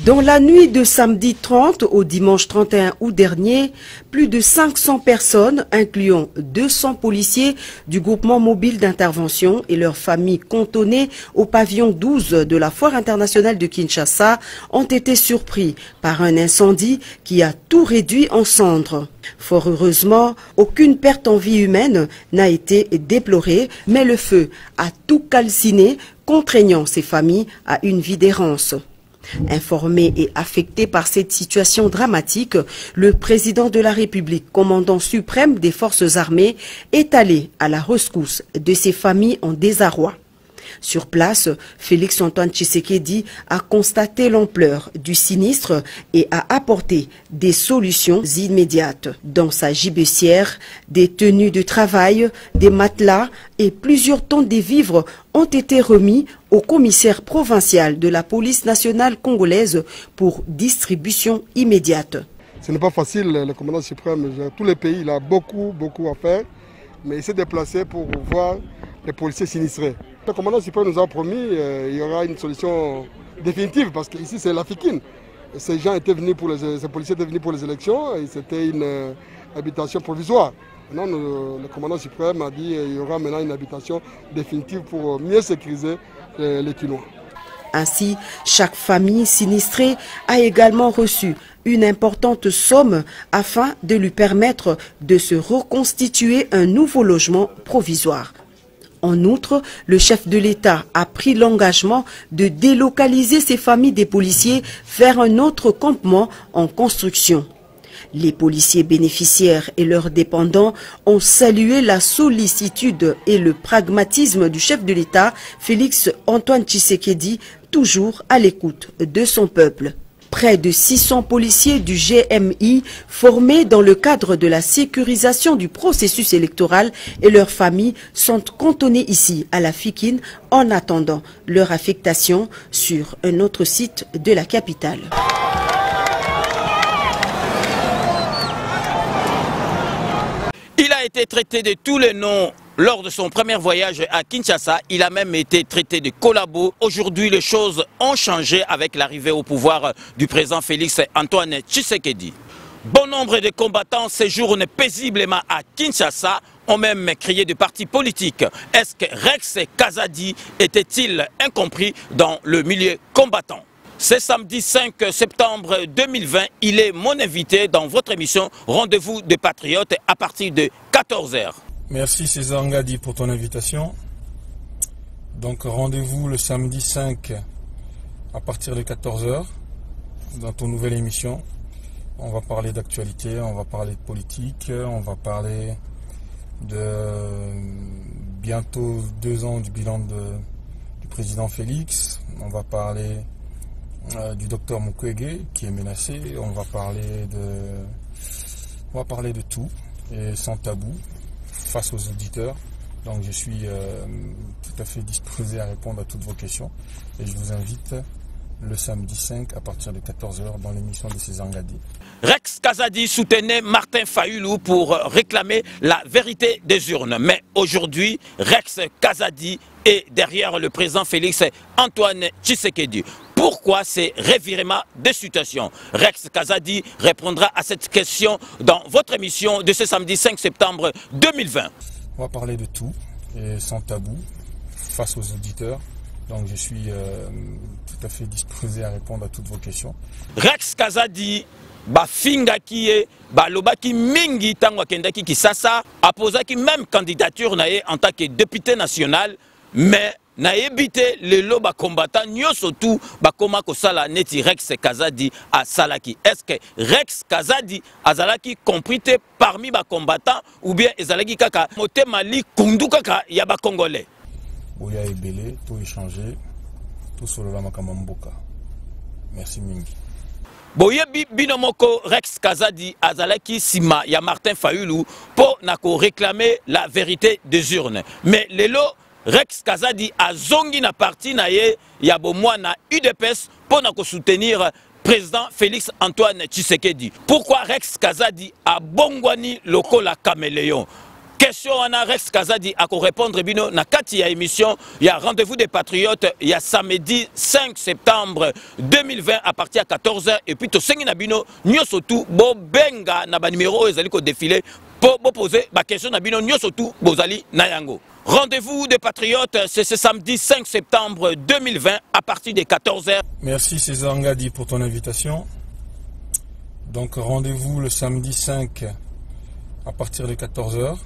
Dans la nuit de samedi 30 au dimanche 31 août dernier, plus de 500 personnes, incluant 200 policiers du groupement mobile d'intervention et leurs familles cantonnées au pavillon 12 de la Foire internationale de Kinshasa, ont été surpris par un incendie qui a tout réduit en cendres. Fort heureusement, aucune perte en vie humaine n'a été déplorée, mais le feu a tout calciné, contraignant ces familles à une vie d'errance. Informé et affecté par cette situation dramatique, le président de la République, commandant suprême des forces armées, est allé à la rescousse de ces familles en désarroi. Sur place, Félix Antoine Tshisekedi a constaté l'ampleur du sinistre et a apporté des solutions immédiates. Dans sa gibecière, des tenues de travail, des matelas et plusieurs tonnes de vivres ont été remis au commissaire provincial de la police nationale congolaise pour distribution immédiate. Ce n'est pas facile, le commandant suprême, tous les pays, il a beaucoup à faire, mais il s'est déplacé pour voir les policiers sinistrés. Le commandant suprême nous a promis qu'il y aura une solution définitive parce qu'ici c'est l'Africaine. Ces gens étaient venus ces policiers étaient venus pour les élections et c'était une habitation provisoire. Maintenant, le commandant suprême a dit qu'il y aura maintenant une habitation définitive pour mieux sécuriser les Kinois. Ainsi, chaque famille sinistrée a également reçu une importante somme afin de lui permettre de se reconstituer un nouveau logement provisoire. En outre, le chef de l'État a pris l'engagement de délocaliser ces familles des policiers vers un autre campement en construction. Les policiers bénéficiaires et leurs dépendants ont salué la sollicitude et le pragmatisme du chef de l'État, Félix Antoine Tshisekedi, toujours à l'écoute de son peuple. Près de 600 policiers du GMI formés dans le cadre de la sécurisation du processus électoral et leurs familles sont cantonnés ici à la Fikine en attendant leur affectation sur un autre site de la capitale. Il a été traité de tous les noms lors de son premier voyage à Kinshasa. Il a même été traité de collabo. Aujourd'hui, les choses ont changé avec l'arrivée au pouvoir du président Félix Antoine Tshisekedi. Bon nombre de combattants séjournent paisiblement à Kinshasa, ont même crié de partis politiques. Est-ce que Rex Kazadi était-il incompris dans le milieu combattant? Ce samedi 5 septembre 2020, il est mon invité dans votre émission Rendez-vous des Patriotes à partir de 14 h. Merci César Ngadi pour ton invitation. Donc rendez-vous le samedi 5 à partir de 14 h dans ton nouvelle émission. On va parler d'actualité, on va parler de politique, on va parler de bientôt 2 ans du bilan du président Félix. On va parler du docteur Mukwege qui est menacé. On va parler de tout et sans tabou face aux auditeurs. Donc je suis tout à fait disposé à répondre à toutes vos questions et je vous invite le samedi 5 à partir de 14 h dans l'émission de César Ngadi. Rex Kazadi soutenait Martin Fayulu pour réclamer la vérité des urnes. Mais aujourd'hui, Rex Kazadi est derrière le président Félix Antoine Tshisekedi. Pourquoi ces revirements de situation? Rex Kazadi répondra à cette question dans votre émission de ce samedi 5 septembre 2020. On va parler de tout et sans tabou face aux auditeurs. Donc je suis tout à fait disposé à répondre à toutes vos questions. Rex Kazadi bafingaki balobaki mingi tango akendaki Kisasa aposaki même candidature nae en tant que député national, mais na ebité lelo ba combattant nyoso tout bakoma kosala neti Rex Kazadi a salaki. Est-ce que Rex Kazadi azalaki compris parmi ba combattants ou bien ezalaki kaka motema li kundu kaka ya ba congolais? Boya ebele tout échanger tout sur la makamamboka. Merci mingi. Boyebi binomoko Rex Kazadi azalaki sima ya Martin Fayulu pour nako réclamer la vérité des urnes. Mais lelo Rex Kazadi a zongi na parti na ye ya bomwana UDPS pour nako soutenir président Félix Antoine Tshisekedi. Pourquoi Rex Kazadi a bongwani lokola caméléon? Question wana Rex Kazadi à répondre bino na kati ya émission. Il y a rendez-vous des patriotes. Il y a samedi 5 septembre 2020 à partir de 14h. Et puis to sengi na bino nyoso tout bo benga na ba numéro ezali ko défiler pour poser ba question na bino nyoso tout bozali na yango. Rendez-vous des patriotes, c'est ce samedi 5 septembre 2020 à partir de 14h. Merci César Ngadi pour ton invitation. Donc rendez-vous le samedi 5 à partir de 14h.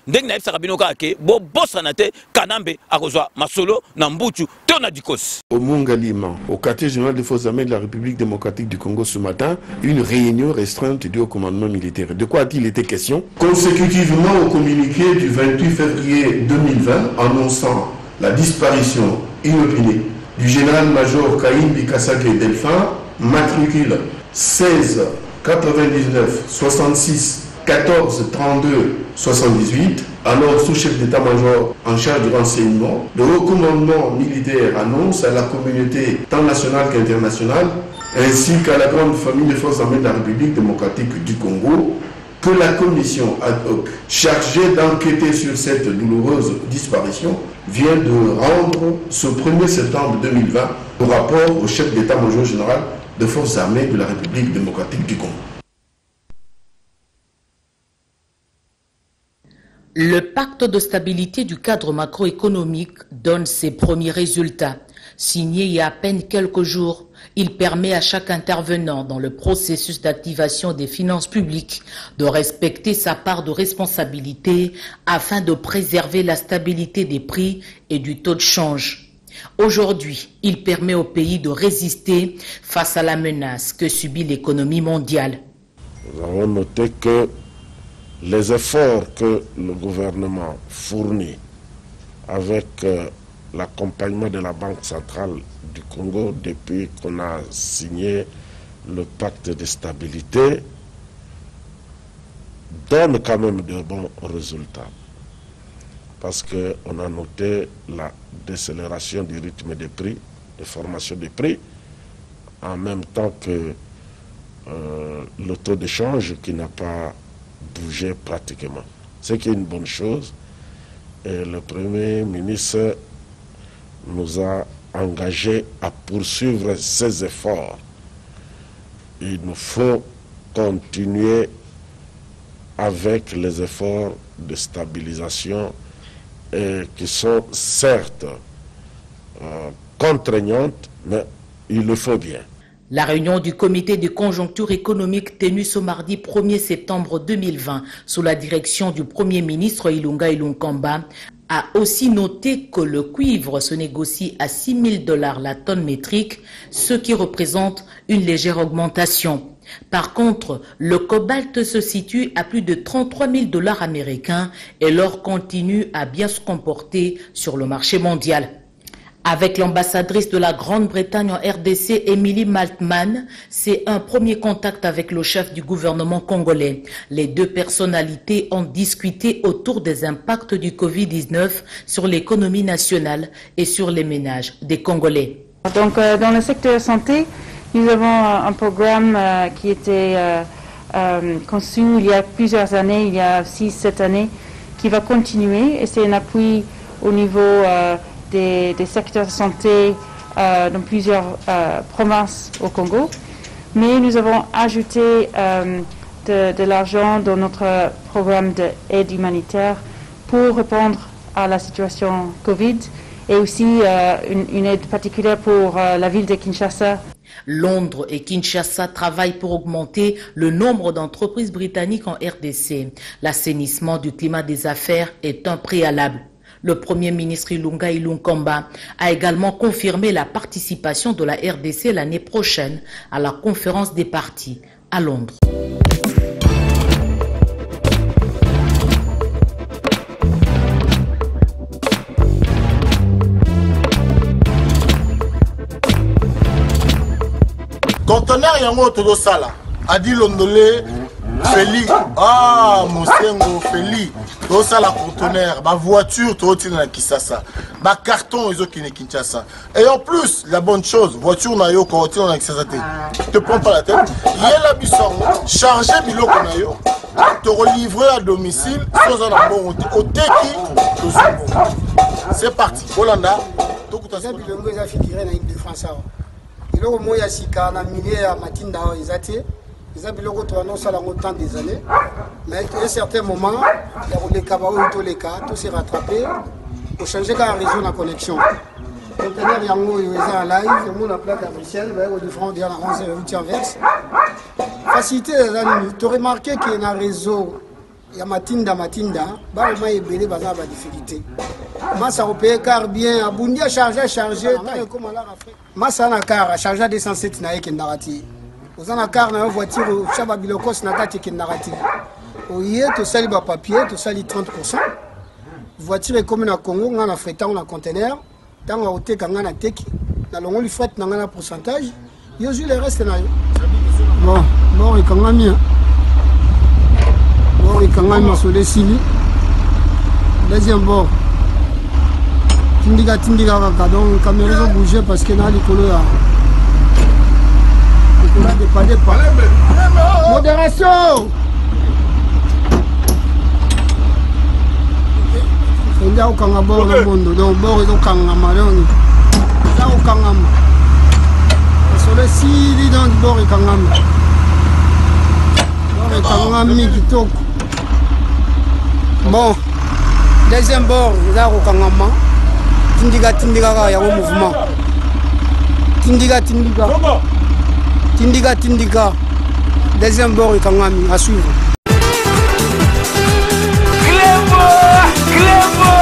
Ndenge na ebisa bino kake bo bosanate kanambe akozwa masolo na mbuchu tona dikos. Au Mungalima, au quartier général des forces armées de la République démocratique du Congo ce matin, une réunion restreinte due au commandement militaire. De quoi a-t-il été question? Consécutivement au communiqué du 28 février 2020 annonçant la disparition inopinée du général-major Caïn Bikasake Delphin, matricule 16 99 66 14 32 78, alors sous-chef d'état-major en charge du renseignement, le haut commandement militaire annonce à la communauté tant nationale qu'internationale, ainsi qu'à la grande famille des forces armées de la République démocratique du Congo, que la commission ad hoc chargée d'enquêter sur cette douloureuse disparition vient de rendre ce 1er septembre 2020 le rapport au chef d'état-major général des forces armées de la République démocratique du Congo. Le pacte de stabilité du cadre macroéconomique donne ses premiers résultats. Signé il y a à peine quelques jours, il permet à chaque intervenant dans le processus d'activation des finances publiques de respecter sa part de responsabilité afin de préserver la stabilité des prix et du taux de change. Aujourd'hui, il permet au pays de résister face à la menace que subit l'économie mondiale. Nous avons noté que les efforts que le gouvernement fournit avec l'accompagnement de la Banque centrale du Congo depuis qu'on a signé le pacte de stabilité donnent quand même de bons résultats. Parce qu'on a noté la décélération du rythme des prix, de formation des prix, en même temps que le taux de change qui n'a pas bougé pratiquement. C'est qui est une bonne chose. Et le Premier ministre nous a engagés à poursuivre ces efforts. Il nous faut continuer avec les efforts de stabilisation qui sont certes contraignantes, mais il le faut bien. La réunion du comité de conjoncture économique tenue ce mardi 1er septembre 2020 sous la direction du Premier ministre Ilunga Ilunkamba a aussi noté que le cuivre se négocie à $6 000 la tonne métrique, ce qui représente une légère augmentation. Par contre, le cobalt se situe à plus de $33 000 américains et l'or continue à bien se comporter sur le marché mondial. Avec l'ambassadrice de la Grande-Bretagne en RDC, Emily Maltman, c'est un premier contact avec le chef du gouvernement congolais. Les deux personnalités ont discuté autour des impacts du Covid-19 sur l'économie nationale et sur les ménages des Congolais. Donc, dans le secteur santé, nous avons un programme qui était conçu il y a plusieurs années, il y a 6-7 années, qui va continuer et c'est un appui au niveau des secteurs de santé dans plusieurs provinces au Congo. Mais nous avons ajouté de l'argent dans notre programme d'aide humanitaire pour répondre à la situation Covid et aussi une aide particulière pour la ville de Kinshasa. Londres et Kinshasa travaillent pour augmenter le nombre d'entreprises britanniques en RDC. L'assainissement du climat des affaires est un préalable. Le Premier ministre Ilunga Ilunkamba a également confirmé la participation de la RDC l'année prochaine à la conférence des partis à Londres. Conteneur yango todo sala adi londolé Feli Mosengo Feli todo sala conteneur ba voiture todo tina na Kisasa ba carton ezo kine Kinshasa et en plus la bonne chose voiture na yo ko tina na Kisasa te prends pas la tête yela bisango charger biloko na yo te relivrer à domicile sans un bon au teki. C'est parti. Bolanda. Il y a un millier à Matinda, ils ont autant des années. Mais à un certain moment, il y a les cabao, tous les cas, tout s'est rattrapé pour changer la réseau de la connexion. Conteneur Yango, il est en live, le monde a plaque à Bruxelles, il y a 11h08 verse. Facilité, tu as remarqué qu'il y a un réseau, il y a Matinda, il y a des difficultés. Massa opé car bien, Abundi a chargé. Massa na car a chargé 207 na yeke narati. Ozana car na voiture chaba bilokos na kati ke narati. Oye to sali ba papier, to sali 30%. Voiture est comme na Congo, on a fret on a conteneur, tant a oté kanga na teki, na longo li fret na ngana pourcentage. Yo ju le reste na yo. Bon et kanga mi. Bon et kanga mi so de sili. Deuxième bord. Tindiga kaka, donc caméra ont bougé parce que là les couleurs dépanné pas. Modération. Il y a aucun abord dans le monde, donc bord ils ont kangama donc là au kangama. Sur le sili dans le bord et kangama. Bord et kangami qui toque. Bon, deuxième bord là au kangama. Tindiga il y a un mouvement. Tindiga. Deuxième bord, il y a à suivre. Clébo.